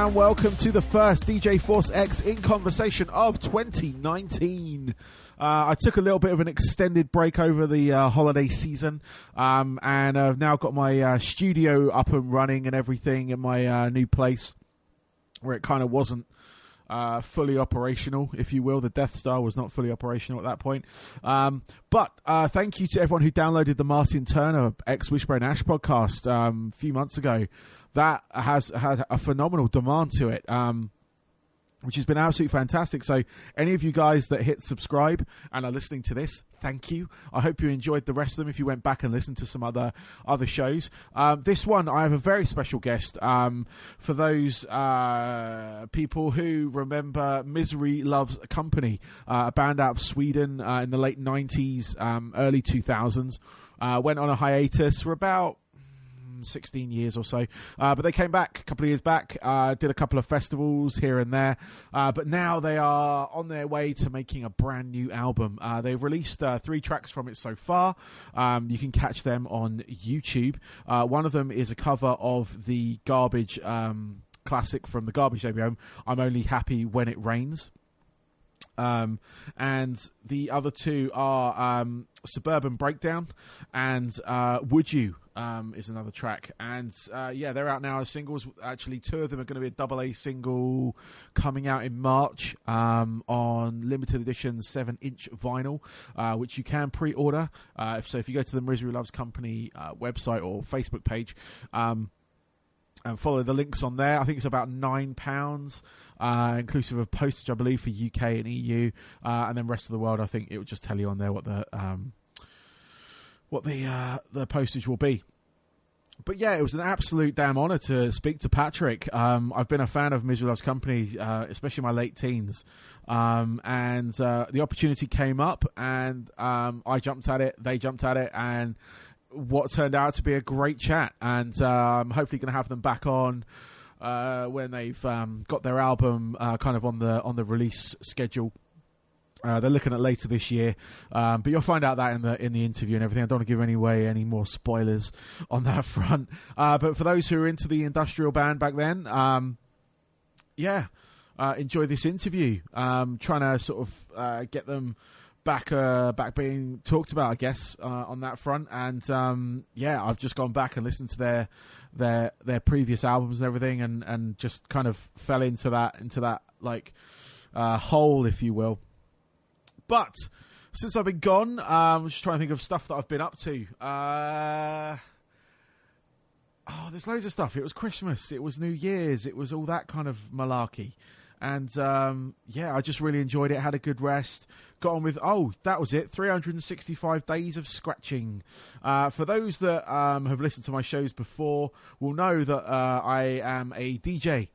and welcome to the first DJ Force X in Conversation of 2019. I took a little bit of an extended break over the holiday season, and I've now got my studio up and running and everything in my new place, where it kind of wasn't fully operational, if you will. The Death Star was not fully operational at that point. But thank you to everyone who downloaded the Martin Turner X Wishbone Ash podcast a few months ago. That has had a phenomenal demand to it, which has been absolutely fantastic. So any of you guys that hit subscribe and are listening to this, thank you. I hope you enjoyed the rest of them if you went back and listened to some other shows. This one, I have a very special guest. For those people who remember Misery Loves Company, a band out of Sweden in the late 90s, early 2000s, went on a hiatus for about 16 years or so, but they came back a couple of years back, did a couple of festivals here and there, but now they are on their way to making a brand new album. They've released 3 tracks from it so far. You can catch them on YouTube. One of them is a cover of the Garbage classic from the Garbage debut, I'm Only Happy When It Rains. And the other 2 are Suburban Breakdown and Would You is another track. And yeah, they're out now as singles. Actually, 2 of them are going to be a double A single coming out in March on limited edition 7-inch vinyl, which you can pre-order. So if you go to the Misery Loves Company website or Facebook page, and follow the links on there. I think it's about £9, inclusive of postage, I believe, for UK and EU, and then rest of the world. I think it will just tell you on there what the postage will be. But yeah, it was an absolute damn honour to speak to Patrik. I've been a fan of Misery Loves Company, especially in my late teens, and the opportunity came up, and I jumped at it. They jumped at it, and what turned out to be a great chat, and I'm hopefully going to have them back on when they've got their album kind of on the release schedule. They're looking at later this year, but you'll find out that in the interview and everything. I don't want to give away any more spoilers on that front. But for those who are into the industrial band back then, enjoy this interview. Trying to sort of get them back being talked about, I guess, on that front. And I've just gone back and listened to their previous albums and everything, and just kind of fell into that like hole, if you will. But since I've been gone, I'm just trying to think of stuff that I've been up to. There's loads of stuff. It was Christmas, it was New Year's, it was all that kind of malarkey. And I just really enjoyed it. Had a good rest. Got on with, that was it, 365 days of scratching. For those that have listened to my shows before will know that I am a DJ.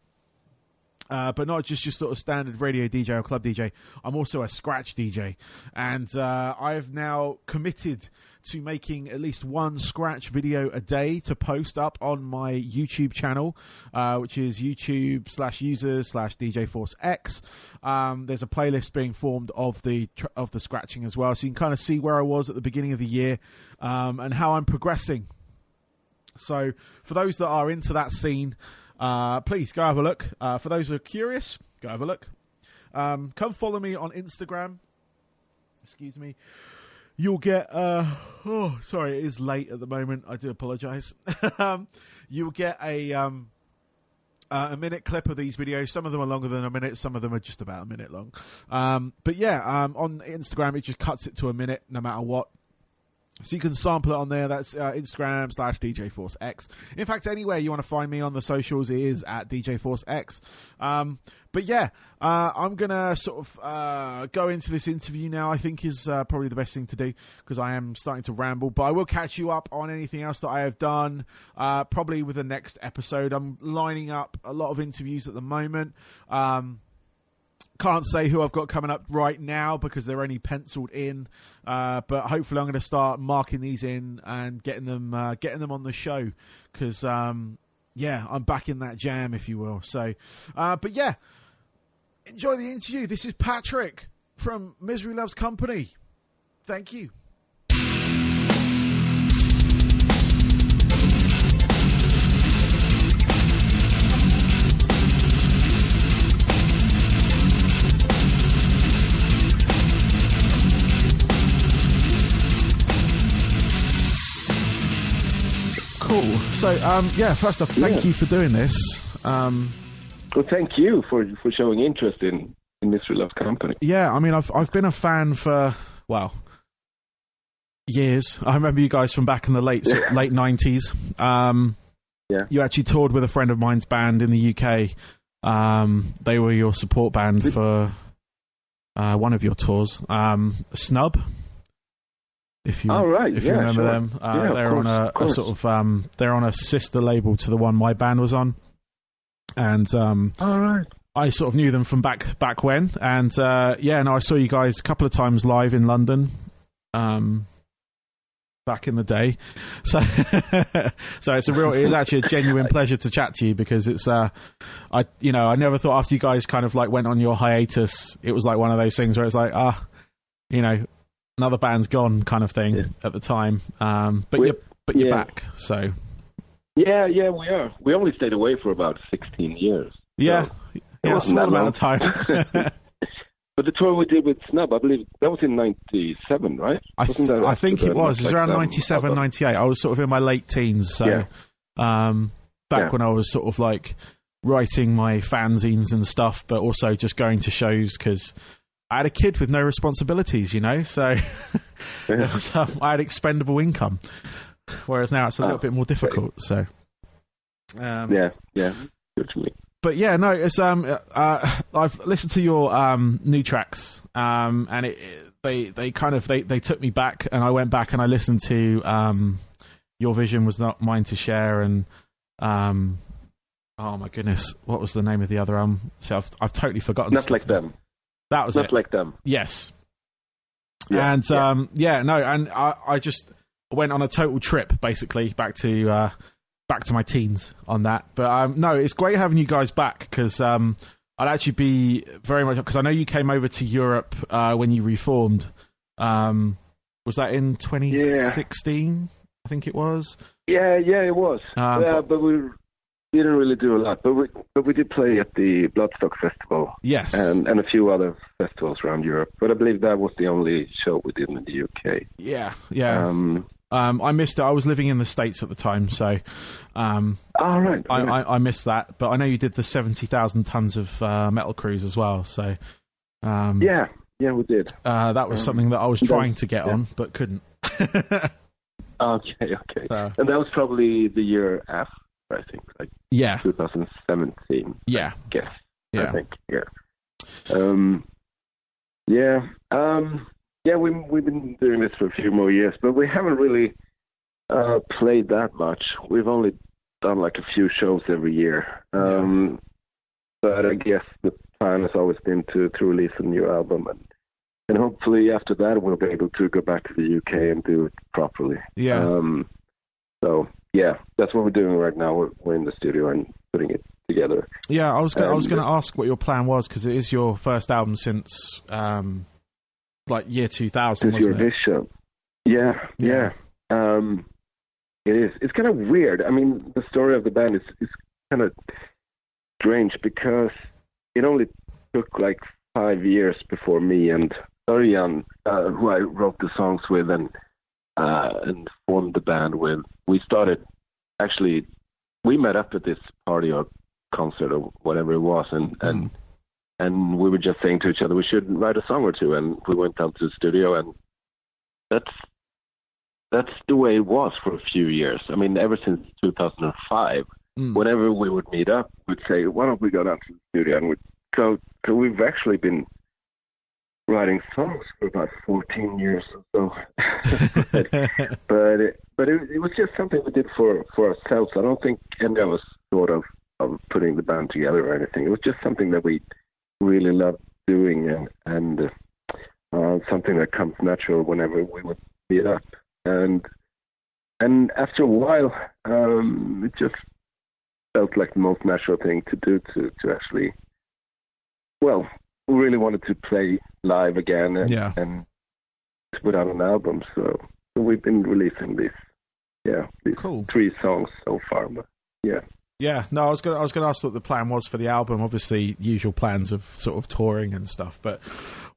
But not just your sort of standard radio DJ or club DJ. I'm also a scratch DJ. And I've now committed to making at least one scratch video a day to post up on my YouTube channel, which is YouTube/users/DJForceX. There's a playlist being formed of the scratching as well. So you can kind of see where I was at the beginning of the year and how I'm progressing. So for those that are into that scene, please go have a look. For those who are curious, go have a look. Come follow me on Instagram. Excuse me. You'll get... sorry, it is late at the moment. I do apologise. You'll get a minute clip of these videos. Some of them are longer than a minute. Some of them are just about a minute long. On Instagram, it just cuts it to a minute no matter what. So you can sample it on there. That's Instagram/DJForceX. In fact, anywhere you want to find me on the socials, it is at DJForceX. I'm going to sort of go into this interview now, I think is probably the best thing to do, because I am starting to ramble. But I will catch you up on anything else that I have done, probably with the next episode. I'm lining up a lot of interviews at the moment. Can't say who I've got coming up right now because they're only penciled in, but hopefully I'm going to start marking these in and getting them on the show, because I'm back in that jam, if you will. So enjoy the interview. This is Patrik from Misery Loves Company. Thank you. Cool. So, first off, thank you for doing this. Well, thank you for showing interest in Mystery Loves Company. Yeah, I mean, I've been a fan for, years. I remember you guys from back in the late 90s. You actually toured with a friend of mine's band in the UK. They were your support band for one of your tours, Snub. If you remember them, they're on a sort of they're on a sister label to the one my band was on, and I sort of knew them from back when, and I saw you guys a couple of times live in London, back in the day, so it's actually a genuine pleasure to chat to you, because it's I never thought after you guys kind of like went on your hiatus, it was like one of those things where it's like another band's gone kind of thing at the time, but you're back, so we are. We only stayed away for about 16 years. So a small amount of time. But the tour we did with Snub, I believe that was in 97, right? I think it was. It was around 97, 98. I was sort of in my late teens, so when I was sort of like writing my fanzines and stuff, but also just going to shows because I had a kid with no responsibilities, so I had expendable income, whereas now it's a little bit more difficult. So, good to me. But it's I've listened to your new tracks, and they took me back, and I went back and I listened to Your Vision Was Not Mine to Share, and oh my goodness, what was the name of the other album? So I've totally forgotten. Not Like Them. That was Not it. Like Them. Yes. Yeah, and and I just went on a total trip basically back to my teens on that. But it's great having you guys back, because I'd actually be very much, because I know you came over to Europe when you reformed. Was that in 2016? I think it was. Yeah, it was. But we didn't really do a lot. But we did play at the Bloodstock Festival. Yes, and a few other festivals around Europe. But I believe that was the only show we did in the UK. Yeah. I missed it. I was living in the States at the time, so right. I missed that. But I know you did the 70,000 tons of Metal Cruise as well. So we did. That was something that I was trying to get on, but couldn't. Okay. And that was probably the year after, I think, 2017. Yeah. I guess. Yeah. I think. Yeah. We've been doing this for a few more years, but we haven't really played that much. We've only done like a few shows every year. But I guess the plan has always been to release a new album, and hopefully after that we'll be able to go back to the UK and do it properly. That's what we're doing right now. We're in the studio and putting it together. Yeah, I was going to ask what your plan was, because it is your first album since year 2000, wasn't it? Show. Yeah. It is. It's kind of weird. I mean, the story of the band is kind of strange, because it only took like 5 years before me and Örjan, who I wrote the songs with and formed the band with, we started, actually, we met up at this party or concert or whatever it was, and we were just saying to each other we should write a song or two, and we went down to the studio, and that's the way it was for a few years. I mean, ever since 2005, whenever we would meet up, we'd say, why don't we go down to the studio, and so we've actually been writing songs for about 14 years or so. but it was just something we did for ourselves. I don't think any of us thought of putting the band together or anything. It was just something that we really loved doing, and something that comes natural whenever we would meet up. And after a while, it just felt like the most natural thing to do to actually, we really wanted to play live again and to put out an album. So we've been releasing these cool 3 songs so far. But yeah. No, I was gonna ask what the plan was for the album. Obviously, usual plans of sort of touring and stuff. But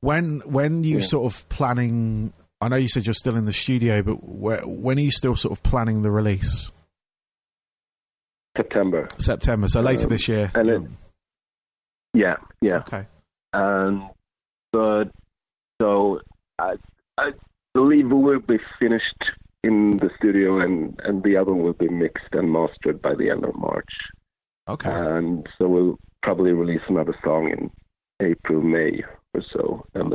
when you sort of planning, I know you said you're still in the studio, but when are you still sort of planning the release? September. September, so later this year. And yeah. Okay. And so I believe we will be finished in the studio, and the album will be mixed and mastered by the end of March. Okay. And so we'll probably release another song in April, May or so, and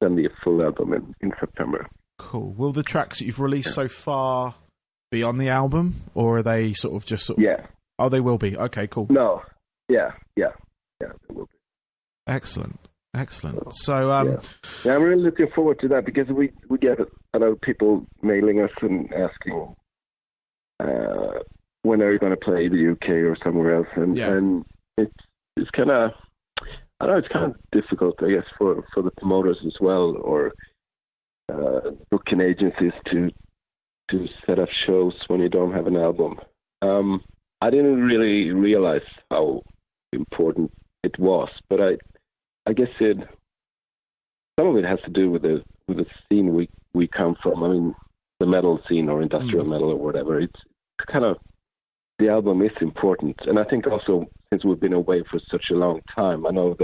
then the full album in September. Cool. Will the tracks that you've released so far be on the album, or are they sort of? Yeah. Oh, they will be. Okay, cool. No. Yeah, they will be. Excellent. So, I'm really looking forward to that, because we get a lot of people mailing us and asking when are you going to play the UK or somewhere else, and it's kind of, I don't know, it's kind of difficult, I guess, for the promoters as well, or booking agencies to set up shows when you don't have an album. I didn't really realize how important it was, but I guess some of it has to do with the scene we come from. I mean, the metal scene or industrial metal or whatever. It's kind of, the album is important, and I think also since we've been away for such a long time, I know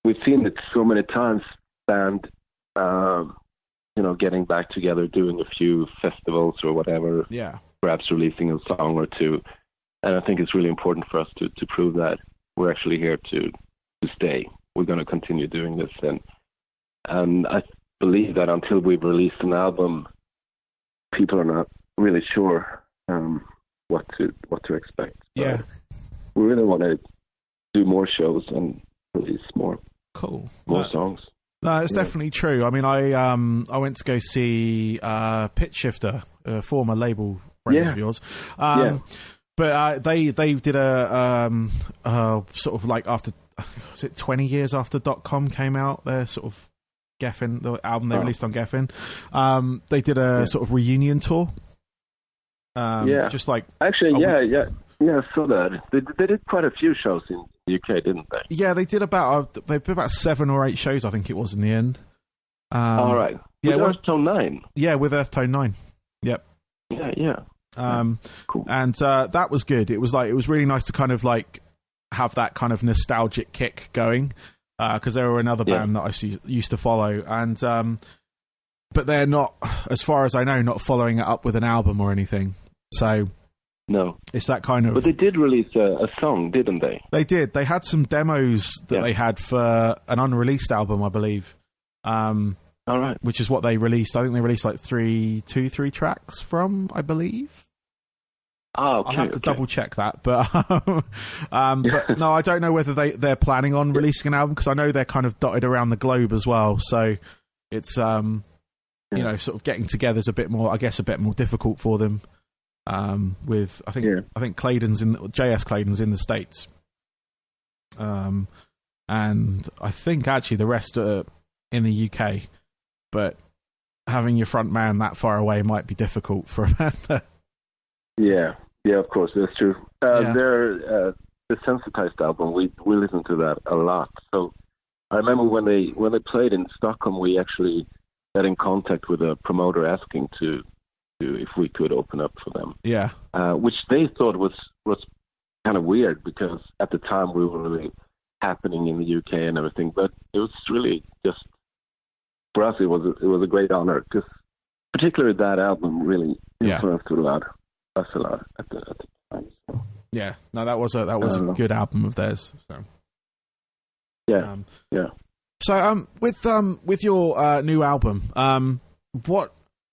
we've seen it so many times, band, getting back together, doing a few festivals or whatever. Yeah. Perhaps releasing a song or two, and I think it's really important for us to prove that we're actually here to stay. We're going to continue doing this, and I believe that until we've released an album, people are not really sure what to expect. Yeah, we really want to do more shows and release more songs. No, it's definitely true. I mean, I went to go see Pitch Shifter, a former label friends of yours. But they did a sort of like after, was it 20 years after .com came out, their sort of Geffen, the album they released on Geffen, they did a sort of reunion tour. Just like actually, I saw that. They did quite a few shows in the UK, didn't they? Yeah, they did about 7 or 8 shows, I think it was in the end. All right. With Earth Tone 9. Yeah, with Earth Tone 9. Yep. Yeah. Cool. And that was good. It was really nice to kind of like have that kind of nostalgic kick going, because they were another band that I used to follow, and but they're not, as far as I know, not following it up with an album or anything. So no, it's that kind of. But they did release a song, didn't they? They did. They had some demos that they had for an unreleased album, I believe. All right. Which is what they released. I think they released like 3 tracks from, I believe. Oh, okay, I'll have to double check that, but but no, I don't know whether they're planning on releasing an album, because I know they're kind of dotted around the globe as well. So it's sort of getting together is a bit more difficult for them. With I think JS Claydon's in the States, and I think actually the rest are in the UK, but having your front man that far away might be difficult for a band. Yeah, of course, that's true. The Sensitized album, we listened to that a lot. So I remember when they played in Stockholm, we actually got in contact with a promoter asking to if we could open up for them. Yeah. Which they thought was kind of weird, because at the time we were really happening in the UK and everything. But it was really just, for us, it was a great honor, because particularly that album really influenced us a lot at the time. So. Yeah. No, that was a good album of theirs. So. Yeah. So with your new album,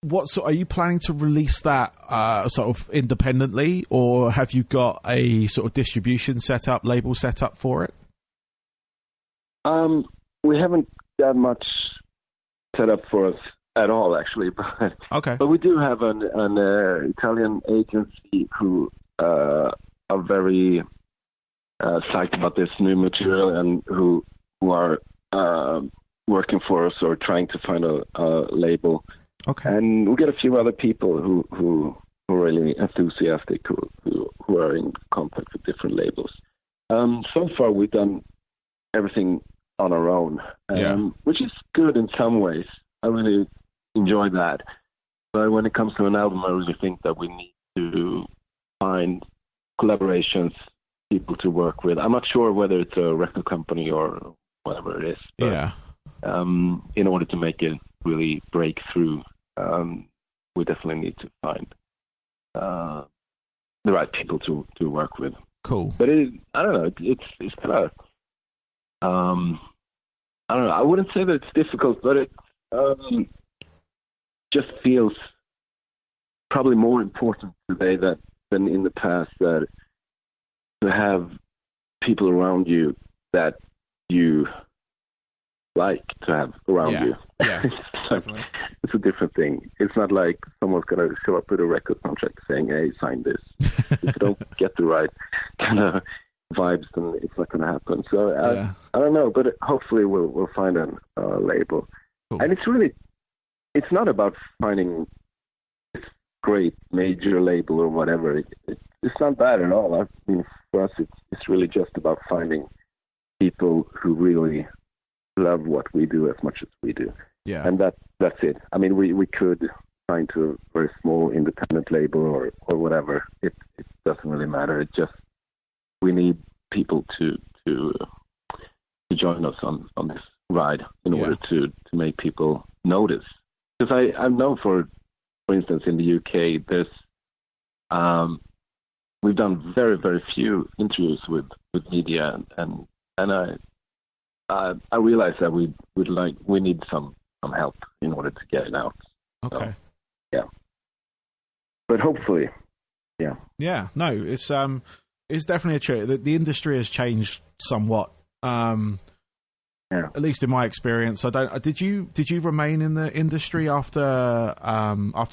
what sort, are you planning to release that sort of independently, or have you got a sort of distribution label set up for it? We haven't got much set up for us at all, actually, but okay. But we do have an Italian agency who are very psyched about this new material, and who are working for us or trying to find a label. Okay. And we get a few other people who are really enthusiastic, who are in contact with different labels. So far, we've done everything on our own, which is good in some ways. I really enjoy that. But when it comes to an album, I really think that we need to find collaborations, people to work with. I'm not sure whether it's a record company or whatever it is. But, Yeah. In order to make it really break through, we definitely need to find the right people to work with. Cool. But I don't know. It's kind of I don't know. I wouldn't say that it's difficult, but it just feels probably more important today than in the past, that to have people around you that you like to have around you. Yeah, definitely. It's a different thing. It's not like someone's going to show up with a record contract saying, hey, sign this. If you don't get the right kind of vibes, then it's not going to happen. So I don't know, but hopefully we'll find a label. Cool. And it's not about finding this great major label or whatever. It's not bad at all. I mean, for us, it's really just about finding people who really love what we do as much as we do. Yeah. And that's it. I mean, we could sign to a very small independent label or whatever. It doesn't really matter. It just, we need people to join us on this ride in order to make people notice. Because I know, for instance, in the UK, there's we've done very, very few interviews with media, and I realize that we need some help in order to get it out. Okay. So, yeah. But hopefully, yeah. Yeah. No, it's definitely a truth. The industry has changed somewhat. At least in my experience. Did you remain in the industry after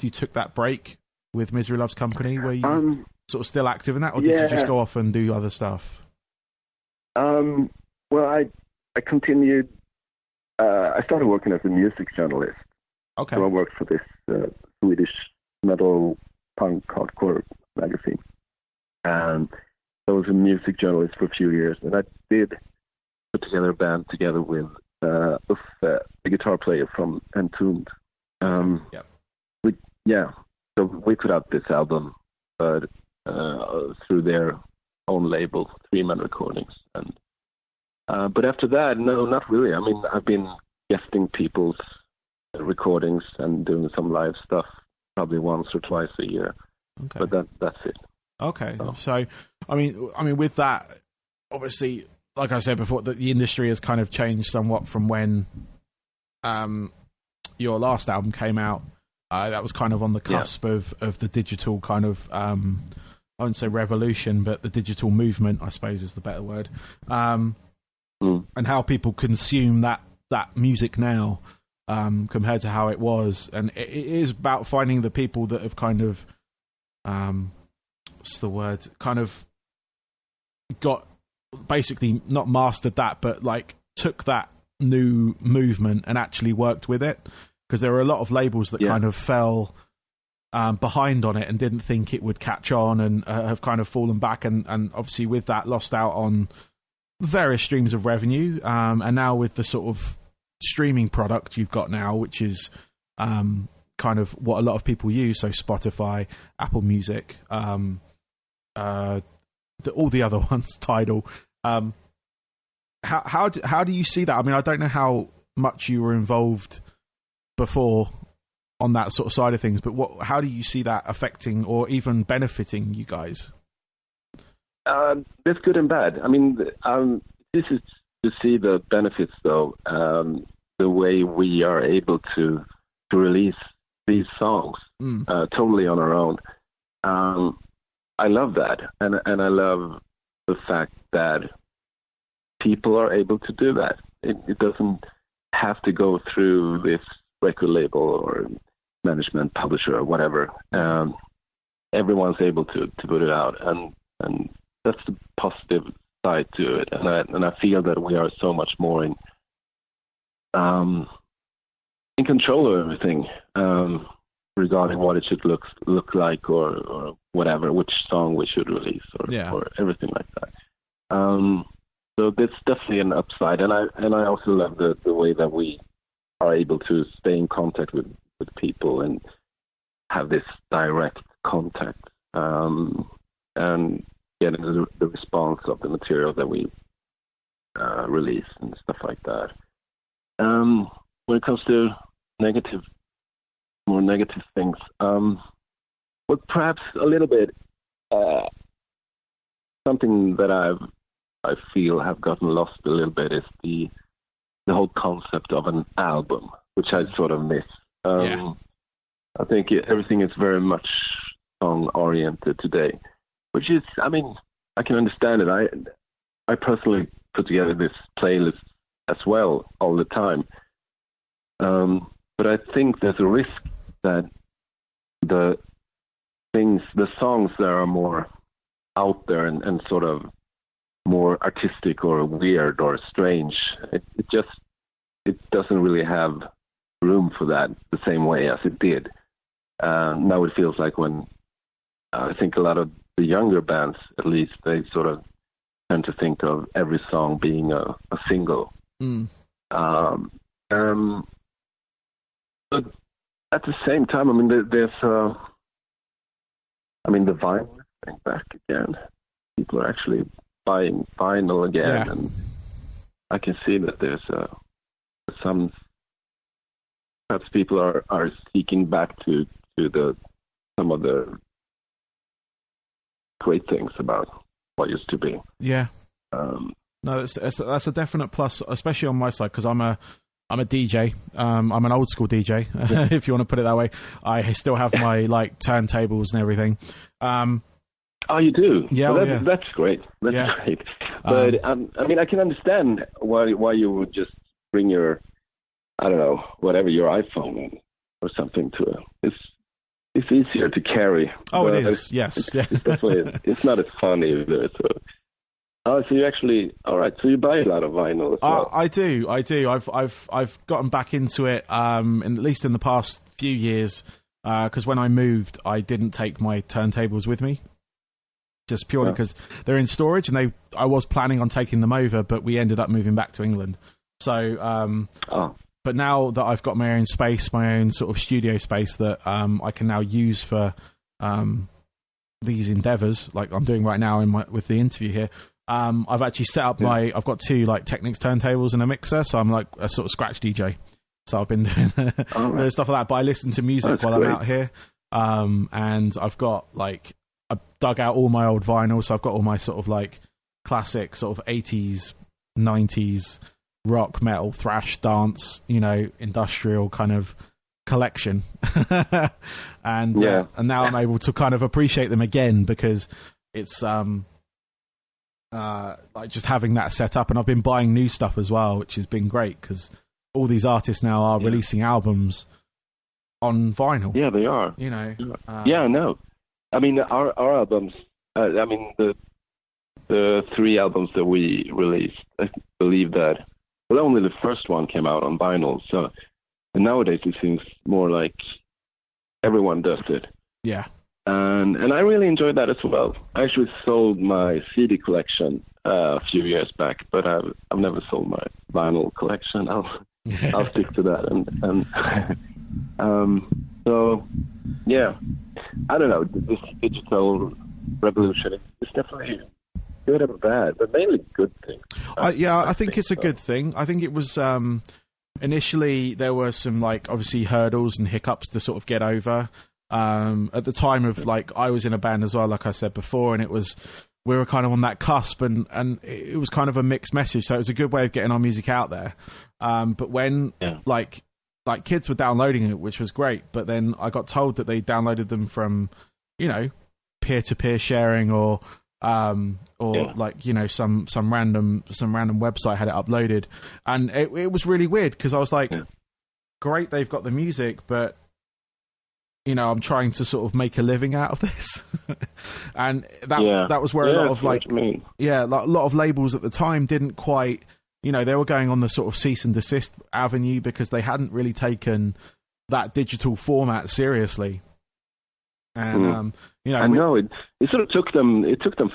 you took that break with Misery Loves Company? Were you sort of still active in that, or did you just go off and do other stuff? Well, I continued. I started working as a music journalist. Okay. So I worked for this Swedish metal punk hardcore magazine, and I was a music journalist for a few years, and I did put together a band together with Uffe, the guitar player from Entombed. So we put out this album through their own label, 3 Man Recordings, and but after that, no, not really. I mean, I've been guesting people's recordings and doing some live stuff probably once or twice a year. Okay. But that's it. Okay. So I mean, with that, obviously, like I said before, that the industry has kind of changed somewhat from when your last album came out. That was kind of on the cusp of the digital kind of, I wouldn't say revolution, but the digital movement, I suppose, is the better word. And how people consume that music now compared to how it was. And it is about finding the people that have kind of, what's the word, kind of got, basically not mastered that, but like took that new movement and actually worked with it. Because there were a lot of labels that kind of fell behind on it and didn't think it would catch on, and have kind of fallen back, and obviously with that lost out on various streams of revenue. And now with the sort of streaming product you've got now, which is kind of what a lot of people use, so Spotify, Apple Music, all the other ones, Tidal. How do you see that? I mean, I don't know how much you were involved before on that sort of side of things, but how do you see that affecting or even benefiting you guys? That's good and bad. I mean, this is to see the benefits, though. The way we are able to release these songs totally on our own. I love that, and I love the fact that people are able to do that. It doesn't have to go through this record label or management, publisher, or whatever. Everyone's able to put it out, and that's the positive side to it. And I feel that we are so much more in control of everything regarding what it should look like, or whatever, which song we should release, or everything like that. So that's definitely an upside, and I also love the way that we are able to stay in contact with people and have this direct contact. and getting the response of the material that we release and stuff like that. When it comes to more negative things, well, perhaps a little bit something that I feel have gotten lost a little bit is the whole concept of an album, which I sort of miss. I think everything is very much song-oriented today, which is, I mean, I can understand it. I personally put together this playlist as well all the time. But I think there's a risk that the songs that are more out there and sort of more artistic or weird or strange, it doesn't really have room for that the same way as it did. Now it feels like when I think a lot of the younger bands, at least, they sort of tend to think of every song being a single. But at the same time, I mean, there's the vinyl thing back again. People are actually buying vinyl again, and I can see that there's some. Perhaps people are seeking back to some of the great things about what used to be. Yeah. No, that's a definite plus, especially on my side, because I'm a DJ. I'm an old school DJ, if you want to put it that way. I still have my like turntables and everything. Oh, you do? Yeah, well, that's great. That's great. But I mean, I can understand why you would just bring your, I don't know, whatever, your iPhone in or something to it. It's easier to carry. Oh, it is. Yes. It's definitely. It's not as fun either. So. Oh, so you actually, all right. So you buy a lot of vinyl as well. I do. I've gotten back into it, at least in the past few years, because when I moved, I didn't take my turntables with me, just purely because they're in storage, and I was planning on taking them over, but we ended up moving back to England. So, but now that I've got my own space, my own sort of studio space that I can now use for these endeavors, like I'm doing right now with the interview here. I've actually set up I've got two like Technics turntables and a mixer, so I'm like a sort of scratch DJ. So I've been doing stuff like that, but I listen to music while I'm out here. And I've got like, I dug out all my old vinyl, so I've got all my sort of like classic sort of 80s, 90s rock, metal, thrash, dance, industrial kind of collection. And now I'm able to kind of appreciate them again, because it's like just having that set up, and I've been buying new stuff as well, which has been great, because all these artists now are releasing albums on vinyl. Yeah, they are. I know. I mean, our albums. I mean, the three albums that we released, I believe that. Well, only the first one came out on vinyl. So nowadays it seems more like everyone does it. Yeah. And I really enjoyed that as well. I actually sold my CD collection a few years back, but I've never sold my vinyl collection. I'll stick to that. And so yeah, I don't know. This digital revolution is definitely good or bad, but mainly good things. I think it's a good thing. I think it was initially there were some like obviously hurdles and hiccups to sort of get over. At the time of like I was in a band as well, like I said before, and we were kind of on that cusp, and it was kind of a mixed message, so it was a good way of getting our music out there. But when like kids were downloading it, which was great, but then I got told that they downloaded them from peer-to-peer sharing or like some random website had it uploaded, and it was really weird, because I was like, great, they've got the music, but I'm trying to sort of make a living out of this. And that was where a lot of a lot of labels at the time didn't quite, they were going on the sort of cease and desist avenue, because they hadn't really taken that digital format seriously. And I know it sort of took them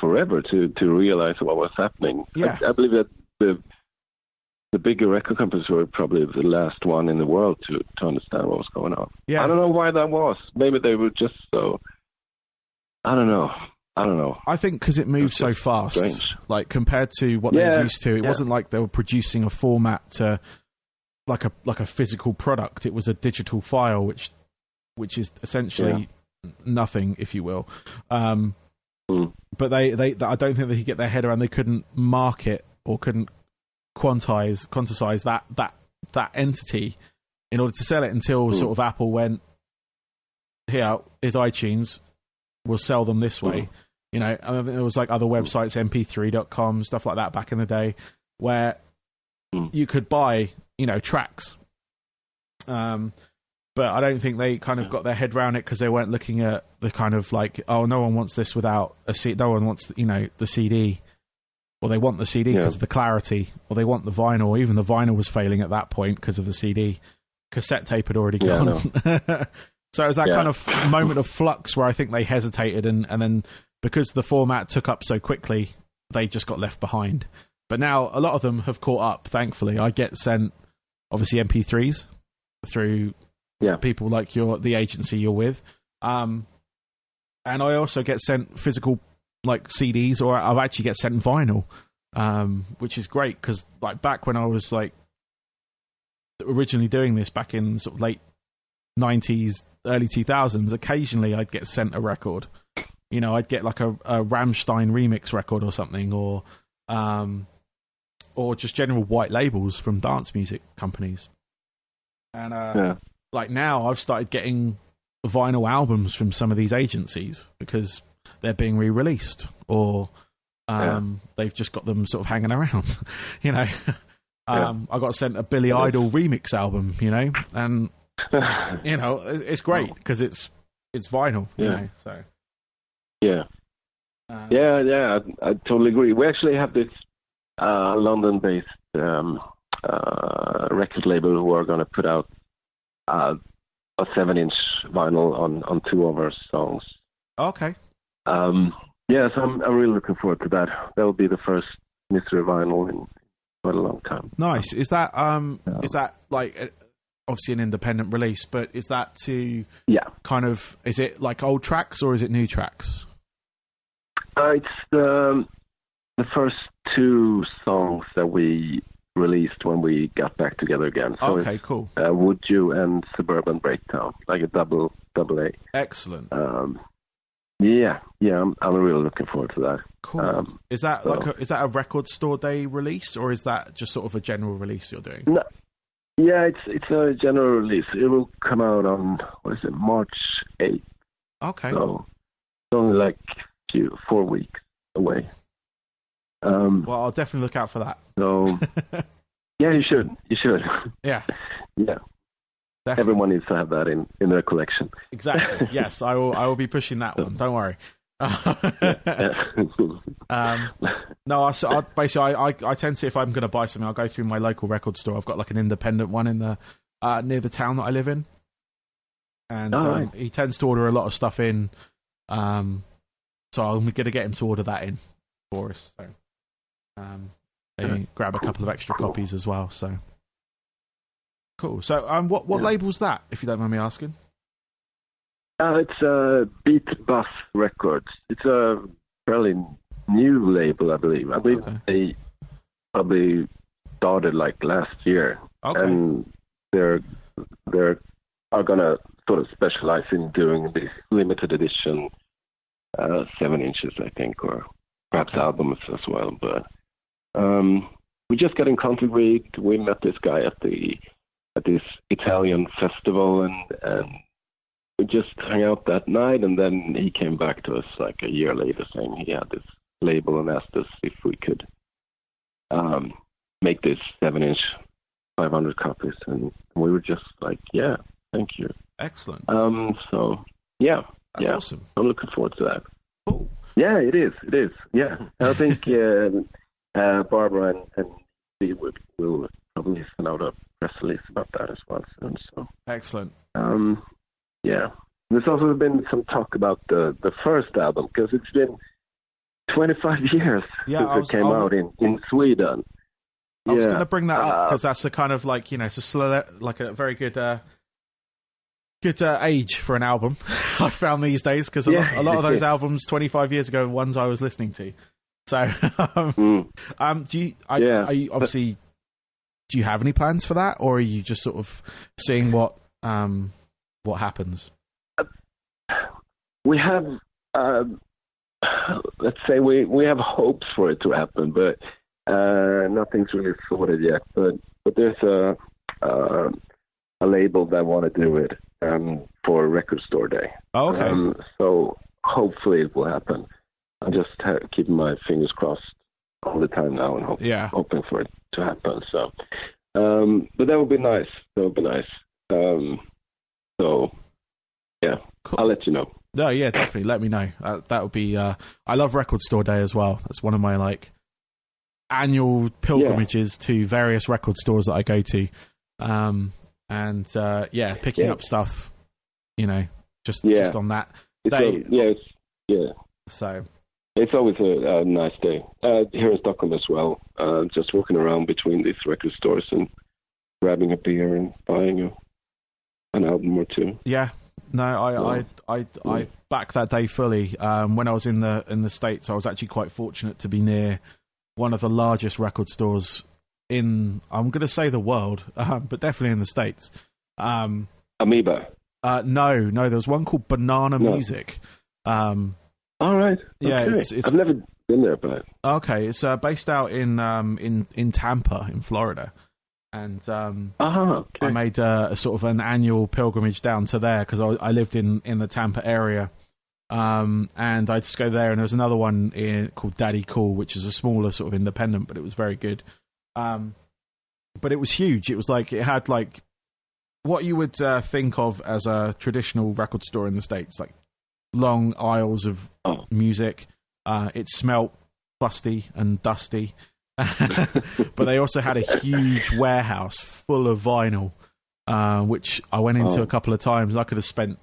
forever to realize what was happening. Yeah. I believe that the bigger record companies were probably the last one in the world to understand what was going on. Yeah. I don't know why that was. Maybe they were just so, I don't know. I don't know. I think because it moves so fast, strange. like compared to what they're used to, it wasn't like they were producing a format to like a physical product. It was a digital file, which is essentially nothing, if you will. But they I don't think they could get their head around. They couldn't market or couldn't quantize that entity in order to sell it until sort of Apple went, here is iTunes, we'll sell them this way. You know, I think there was like other websites, mp3.com, stuff like that back in the day, where you could buy, you know, tracks. But I don't think they kind of got their head around it because they weren't looking at the kind of like, oh, no one wants this without a CD. No one wants, you know, the CD. Or they want the CD because of the clarity. Or they want the vinyl. Even the vinyl was failing at that point because of the CD. Cassette tape had already gone. So it was that kind of moment of flux where I think they hesitated. And then because the format took up so quickly, they just got left behind. But now a lot of them have caught up, thankfully. I get sent, obviously, MP3s through... people like the agency you're with, and I also get sent physical like CDs, or I'll actually get sent vinyl, which is great because like back when I was like originally doing this back in sort of late 90s, early 2000s, occasionally I'd get sent a record. You know, I'd get like a Rammstein remix record or something, or just general white labels from dance music companies, and like now I've started getting vinyl albums from some of these agencies because they're being re-released, or they've just got them sort of hanging around. You know, I got sent a Billy Idol remix album, you know, and you know, it's great because it's vinyl, you know, so. I totally agree. We actually have this London-based record label who are going to put out a 7-inch vinyl on 2 of our songs. Okay. So I'm really looking forward to that. That will be the first mystery vinyl in quite a long time. Nice. Is that like obviously an independent release, but is that to kind of, is it like old tracks or is it new tracks? It's the first 2 songs that we released when we got back together again. So okay, cool. Would You and Suburban Breakdown, like a double A. Excellent. I'm really looking forward to that. Cool. Is that is that a record store day release, or is that just sort of a general release you're doing? No, it's a general release. It will come out on March 8th. Okay. So it's only like 4 weeks away. Well, I'll definitely look out for that. So, you should. Yeah. Yeah. Definitely. Everyone needs to have that in their collection. Exactly. Yes, I will be pushing that one. Don't worry. No, I tend to, if I'm going to buy something, I'll go through my local record store. I've got like an independent one in the near the town that I live in, and he tends to order a lot of stuff in. So I'm going to get him to order that in for us. So, maybe grab a couple of extra copies as well. So cool. So, what label's that, if you don't mind me asking? It's Beat Bus Records. It's a fairly new label, I believe. I believe they probably started like last year, and they're gonna sort of specialize in doing the limited edition 7 inches, I think, or perhaps albums as well. But we just got in contact with. We met this guy at this Italian festival, and we just hung out that night, and then he came back to us like a year later saying he had this label and asked us if we could make this 7-inch 500 copies, and we were just like, yeah, thank you. Excellent. So that's awesome. I'm looking forward to that. Cool. Yeah, it is. Yeah, I think Barbara and Steve will probably send out a press release about that as well soon. So excellent. Yeah, there's also been some talk about the first album, because it's been 25 years since it came out in Sweden. I was going to bring that up because that's a kind of like, it's a like a very good good age for an album. I found these days because a lot of those albums 25 years ago, ones I was listening to. So, do you have any plans for that, or are you just sort of seeing what happens? We have, let's say, we have hopes for it to happen, but nothing's really sorted yet. But there's a label that want to do it for Record Store Day. Oh, okay. So hopefully it will happen. I'm just keeping my fingers crossed all the time now and hoping for it to happen. So, but that would be nice. So, yeah, cool. I'll let you know. No, yeah, definitely. Let me know. That would be. I love Record Store Day as well. That's one of my annual pilgrimages to various record stores that I go to, picking up stuff. Just on that day. So. It's always a nice day. Here in Stockholm as well. Just walking around between these record stores and grabbing a beer and buying an album or two. Yeah. No, I back that day fully. When I was in the States, I was actually quite fortunate to be near one of the largest record stores in, I'm going to say the world, but definitely in the States. Amoeba? No, there was one called Banana Music. All right. Yeah, okay. It's I've never been there, but okay. It's based out in Tampa, in Florida, and I made a sort of an annual pilgrimage down to there because I lived in the Tampa area, and I just go there. And there was another one called Daddy Cool, which is a smaller sort of independent, but it was very good. But it was huge. It was it had what you would think of as a traditional record store in the States, long aisles of music. It smelt fusty and dusty, but they also had a huge warehouse full of vinyl, which I went into a couple of times. I could have spent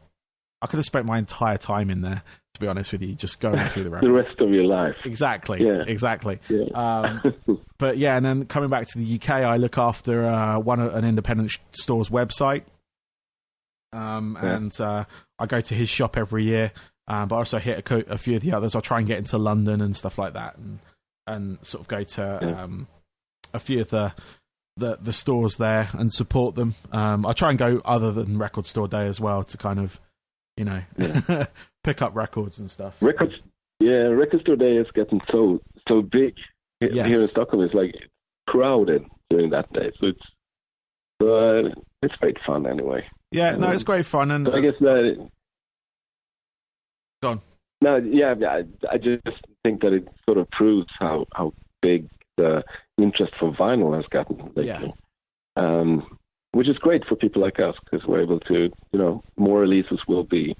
my entire time in there, to be honest with you, just going through the records. The rest of your life. Exactly. Yeah. But yeah, and then coming back to the UK, I look after an independent store's website. And I go to his shop every year, but I also hit a few of the others. I'll try and get into London and stuff like that, and sort of go to a few of the stores there and support them. I try and go other than Record Store Day as well to kind of, pick up records and stuff. Record Store Day is getting so big here in Stockholm. It's crowded during that day, so it's great fun anyway. Yeah, no, it's great fun, and I guess that. Go on. No, yeah, I just think that it sort of proves how big the interest for vinyl has gotten lately. Yeah. Which is great for people like us because we're able to, more releases will be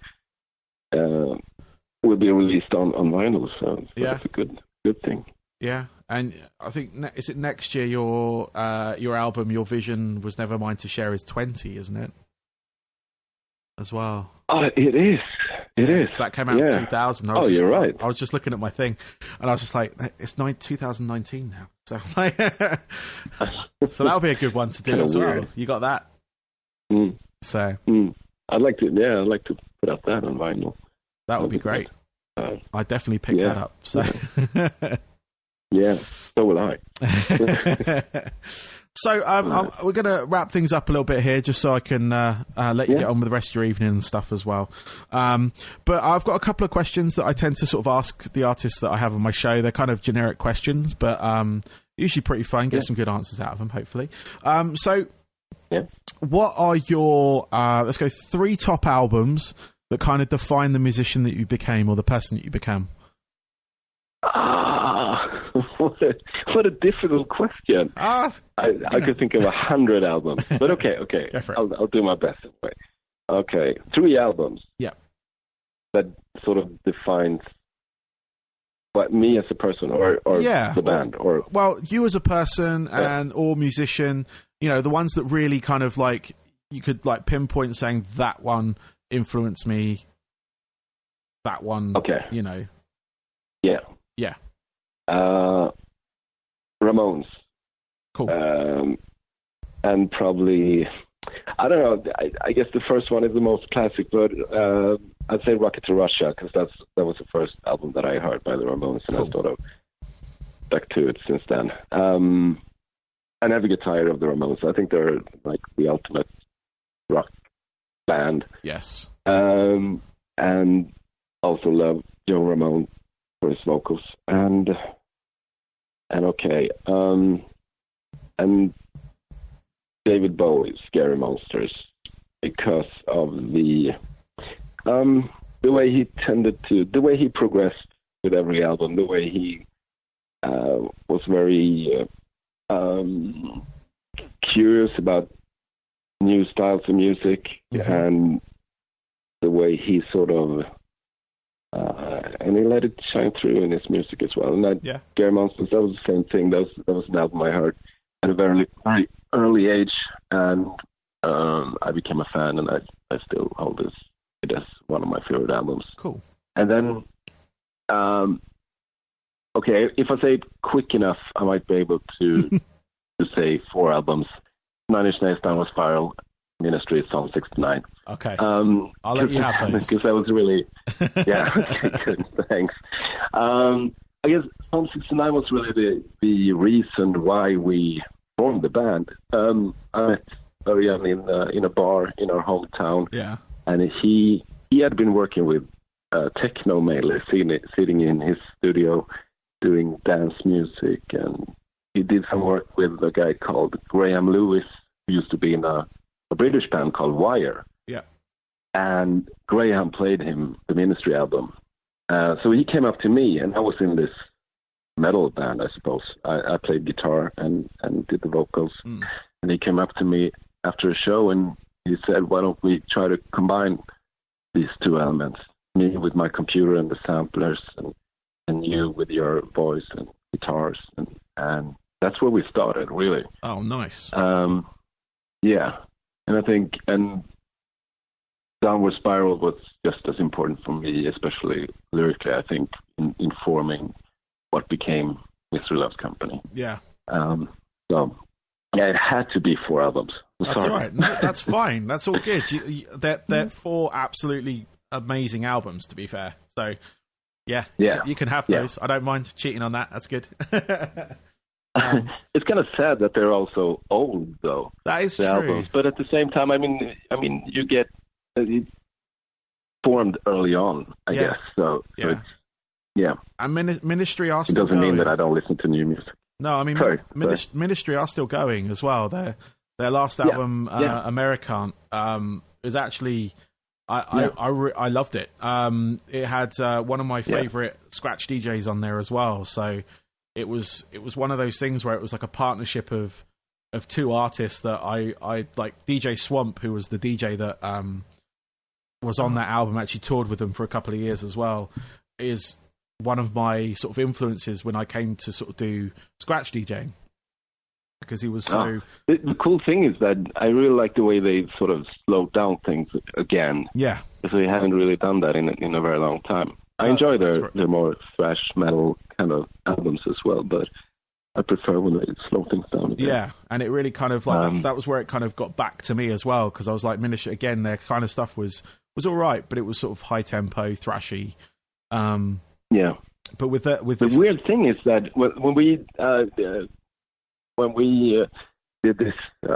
released on vinyl. So that's a good thing. Yeah, and I think is it next year your album, Your Vision Was Never Mine to Share is 20, isn't it? As well. It is. It is. That came out in 2000. You're right. I was just looking at my thing, and I was just like, it's 2019 now. So, so that'll be a good one to do as well. You got that. So, I'd like to put out that on vinyl. That would be great. I definitely pick that up. So, yeah, so will I. So we're going to wrap things up a little bit here just so I can let you get on with the rest of your evening and stuff as well. But I've got a couple of questions that I tend to sort of ask the artists that I have on my show. They're kind of generic questions, but usually pretty fun. Get some good answers out of them, hopefully. What are your, let's go, 3 top albums that kind of define the musician that you became or the person that you became? What a difficult question. I could think of 100 albums, but okay. I'll do my best. Okay, 3 albums. Yeah, that sort of defines what me as a person or the band or you as a person or musician. The ones that really kind of you could pinpoint saying that one influenced me. That one, okay. Yeah. Ramones. Cool. And probably I don't know. I guess the first one is the most classic, but I'd say Rocket to Russia, because that was the first album that I heard by the Ramones, and I sort of stuck to it since then. I never get tired of the Ramones. I think they're like the ultimate rock band. Yes. And also love Joe Ramone for his vocals. And okay. And David Bowie's Scary Monsters, because of the way he progressed with every album, the way he was very curious about new styles of music, and the way he sort of and he let it shine through in his music as well. And Scary Monsters, that was the same thing. That was an album I heard at a very, very early age, and I became a fan, and I still hold it as one of my favorite albums. Cool. And then, okay, if I say it quick enough, I might be able to say 4 albums: Nine Inch Nails, Downward Spiral, Ministry, Psalm 69. Okay. I'll let you have those. Because that was really, okay, good, thanks. I guess Psalm 69 was really the reason why we formed the band. I met Örjan in a bar in our hometown. Yeah. And he had been working with techno mainly, sitting in his studio doing dance music, and he did some work with a guy called Graham Lewis, who used to be in a British band called Wire. Yeah. And Graham played him the Ministry album. So he came up to me, and I was in this metal band, I suppose. I played guitar and did the vocals. And he came up to me after a show, and he said, why don't we try to combine these two elements, me with my computer and the samplers, and you with your voice and guitars, and that's where we started, really. Oh, nice. Yeah, and I think Downward Spiral was just as important for me, especially lyrically, I think, in forming what became Mystery Loves Company. Yeah. So, yeah, it had to be 4 albums. That's all right. No, that's fine. That's all good. They're 4 absolutely amazing albums, to be fair. So, yeah, you can have those. I don't mind cheating on that. That's good. It's kind of sad that they're also old, though. That is true. Albums. But at the same time, I mean, you get it formed early on, I guess. So it's, and Ministry are still It doesn't going. mean that I don't listen to new music. No, I mean, Ministry are still going as well. Their last album, American, is actually... I loved it. It had one of my favorite scratch DJs on there as well. So it was one of those things where it was like a partnership of 2 artists that I like. DJ Swamp, who was the DJ that was on that album, actually toured with them for a couple of years as well, is one of my sort of influences when I came to sort of do scratch DJing, because he was so... The cool thing is that I really like the way they sort of slowed down things again. Yeah. Because they haven't really done that in a very long time. I enjoy their more thrash metal kind of albums as well, but I prefer when they slow things down again. Yeah, and it really kind of like that was where it kind of got back to me as well, because I was like, Ministry, again, their kind of stuff was all right, but it was sort of high tempo, thrashy. Yeah. But with the weird thing is that when we did this, we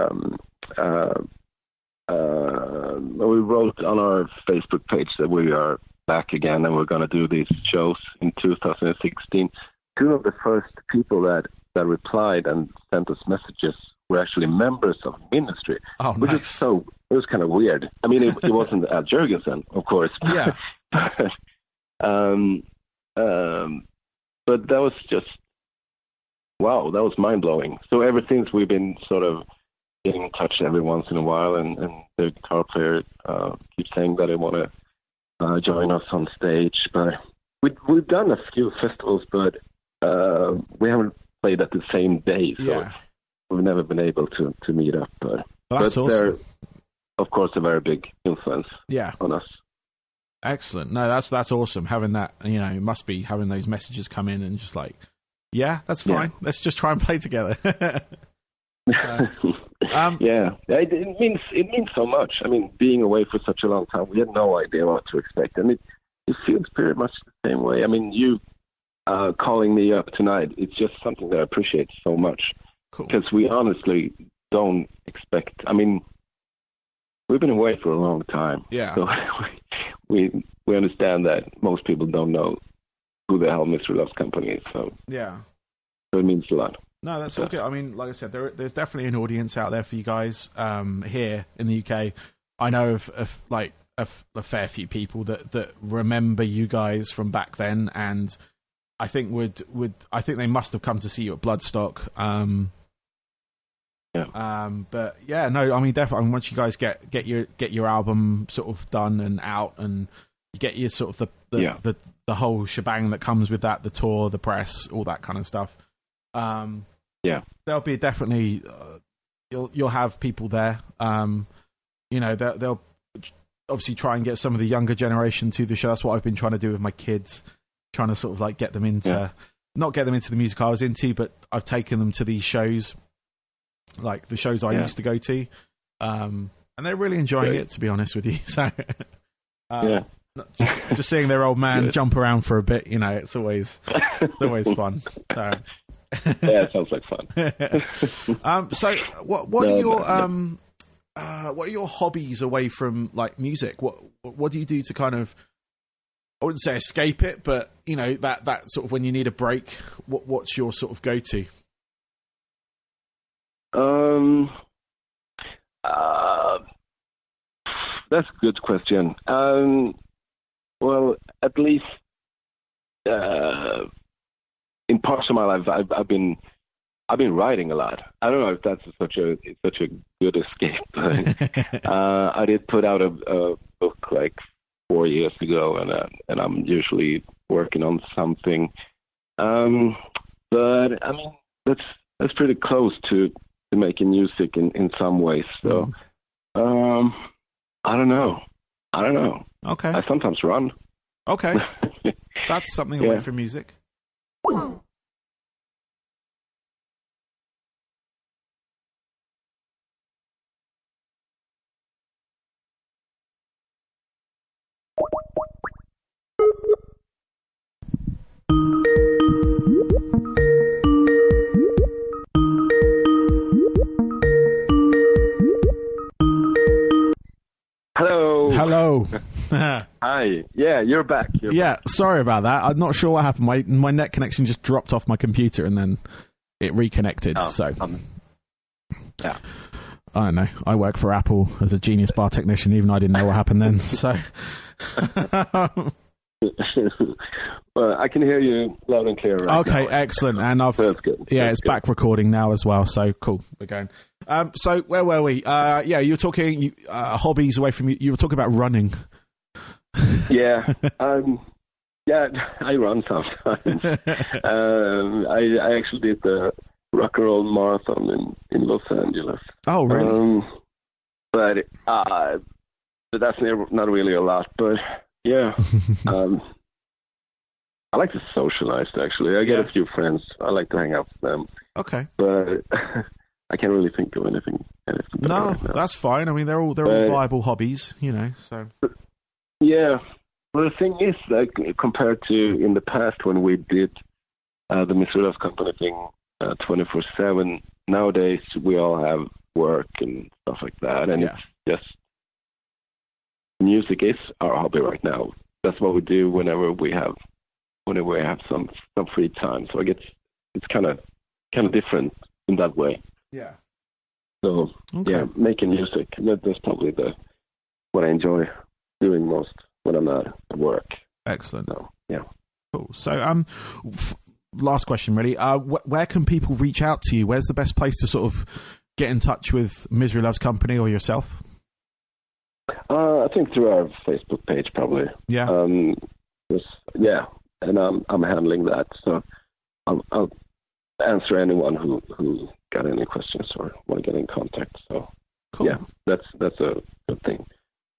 wrote on our Facebook page that we are back again and we're going to do these shows in 2016. 2 of the first people that replied and sent us messages were actually members of Ministry. Oh, which nice. It was kind of weird. I mean, it wasn't Al Jurgensen, of course. Yeah. But that was just, wow, that was mind-blowing. So ever since, we've been sort of getting in touch every once in a while, and the guitar player keeps saying that they want to join us on stage. But we've done a few festivals, but we haven't played at the same day, so we've never been able to meet up. But awesome. They're, of course, a very big influence on us. Excellent. No, that's awesome. Having that, it must be having those messages come in and just like, yeah, that's fine. Let's just try and play together. It means so much. I mean, being away for such a long time, we had no idea what to expect, and it feels pretty much the same way. I mean, you calling me up tonight, it's just something that I appreciate so much. Cool. Because we honestly don't expect. I mean, we've been away for a long time. Yeah. So we understand that most people don't know who the hell Mr. Love's company is. So yeah. So it means a lot. No, that's all good. I mean, like I said, there's definitely an audience out there for you guys here in the UK. I know of a fair few people that remember you guys from back then, and I think I think they must have come to see you at Bloodstock. But yeah, no, I mean, definitely once you guys get your album sort of done and out, and you get your sort of the whole shebang that comes with that, the tour, the press, all that kind of stuff. There'll be definitely you'll have people there. They'll obviously try and get some of the younger generation to the show. That's what I've been trying to do with my kids, trying to sort of like get them into not get them into the music I was into, but I've taken them to these shows, like the shows I used to go to, and they're really enjoying it, to be honest with you. So just seeing their old man jump around for a bit, it's always fun. So. Yeah, it sounds like fun. So what are your hobbies away from like music? What do you do to kind of, I wouldn't say escape it, but that sort of when you need a break, what's your sort of go-to? That's a good question. Well, at least in parts of my life, I've been writing a lot. I don't know if that's such a good escape. But, I did put out a book like 4 years ago, and I'm usually working on something. But I mean, that's pretty close to making music in some ways. So I don't know. Okay. I sometimes run. Okay. That's something away from music. Hello. Hi. Yeah, you're back. Sorry about that. I'm not sure what happened. My net connection just dropped off my computer and then it reconnected. Yeah. I don't know. I work for Apple as a Genius Bar technician. Even I didn't know what happened then. So. Well, I can hear you loud and clear. Right okay, now. Excellent. And That's good. It's good. Back recording now as well. So cool. We're going. So where were we? You were talking hobbies away from you. You were talking about running. Yeah. I run sometimes. I actually did the Rock and Roll Marathon in Los Angeles. Oh, really? But that's not really a lot. But yeah, I like to socialize. Actually, I get a few friends. I like to hang out with them. Okay, but I can't really think of anything no, right now. That's fine. I mean, they're all viable hobbies, So yeah. Well, the thing is, like compared to in the past when we did the Mr. Love Company thing 24/7, nowadays we all have work and stuff like that, and it's just music is our hobby right now. That's what we do whenever we have some free time. So I guess it's kind of different in that way. Yeah. So making music, that's probably what I enjoy doing most when I'm not at work. Excellent. So, yeah. Cool. So last question really. Where can people reach out to you? Where's the best place to sort of get in touch with Misery Loves Company or yourself? I think through our Facebook page probably. Yeah. And I'm handling that, so I'll answer anyone who got any questions or want to get in contact. So cool. Yeah, that's a good thing.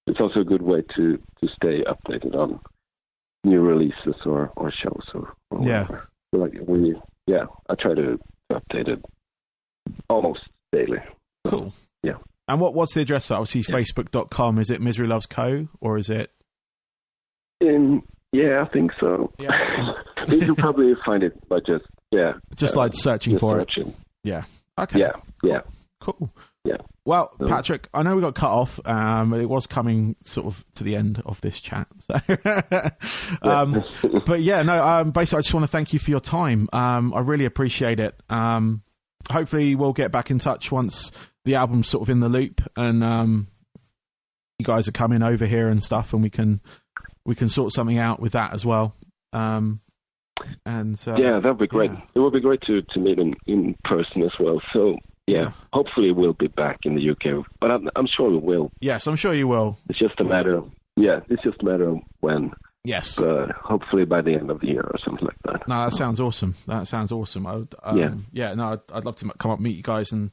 It's also a good way to stay updated on new releases or shows or whatever. Like I try to update it almost daily. Cool. Yeah. And what's the address for? Obviously, facebook.com. Is it Misery Loves Co. or is it? Yeah, I think so. Yeah. You can probably find it by just like searching for it. Yeah. Okay. Yeah. Cool. Yeah. Well, Patrik, I know we got cut off, but it was coming sort of to the end of this chat. So, but yeah, no. Basically, I just want to thank you for your time. I really appreciate it. Hopefully, we'll get back in touch once the album's sort of in the loop, and you guys are coming over here and stuff, and we can sort something out with that as well. And that'd be great. Yeah. It would be great to meet in person as well. So. Yeah, hopefully we'll be back in the UK, but I'm sure we will. Yes, I'm sure you will. It's just a matter of when. Yes. But hopefully by the end of the year or something like that. No, that sounds awesome. I'd love to come up and meet you guys and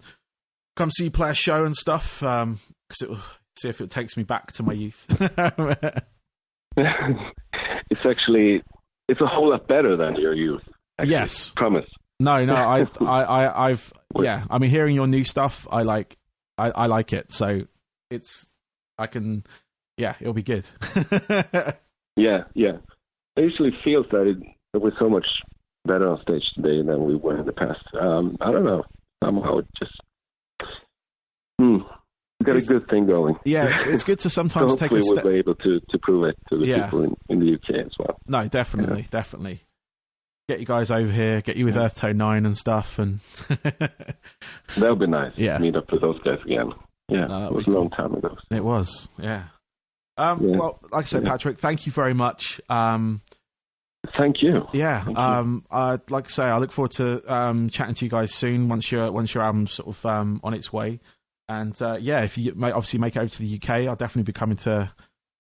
come see you play a show and stuff. Because see if it takes me back to my youth. It's a whole lot better than your youth. Actually. Yes, promise. No, I've yeah. I mean, hearing your new stuff, I like it. So it'll be good. Yeah. It usually feels that we're so much better on stage today than we were in the past. I don't know. Somehow it just we got a good thing going. Yeah, it's good to sometimes so take a step. We'll be able to prove it to the people in the UK as well. No, definitely. Get you guys over here, get you with Earth Tone 9 and stuff, and that would be nice. Yeah, meet up with those guys again. Yeah, it was a long time ago. It was, yeah. Well, like I said, Patrik, thank you very much. Thank you. Yeah. Thank you. I'd like to say I look forward to chatting to you guys soon once your album's sort of on its way. And if you obviously make it over to the UK, I'll definitely be coming to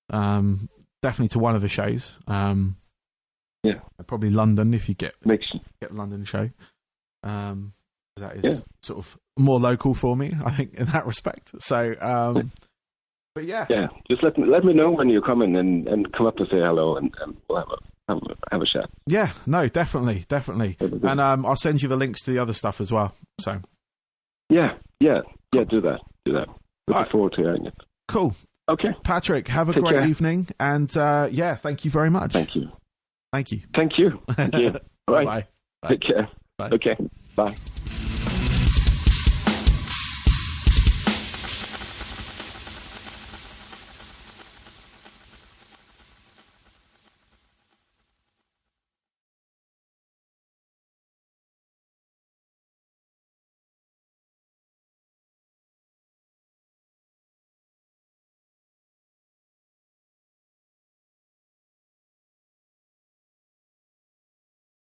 definitely to one of the shows. Probably London if you get the London show. That is sort of more local for me, I think, in that respect. So, but just let me know when you're coming and come up to say hello, and we'll have a chat. Yeah, no, definitely, and I'll send you the links to the other stuff as well. So, do that. Looking forward to hearing it. Cool. Okay, Patrik, have a great evening, and thank you very much. Thank you. Thank you. Thank you. All right. Bye. Take care. Bye. Okay. Bye.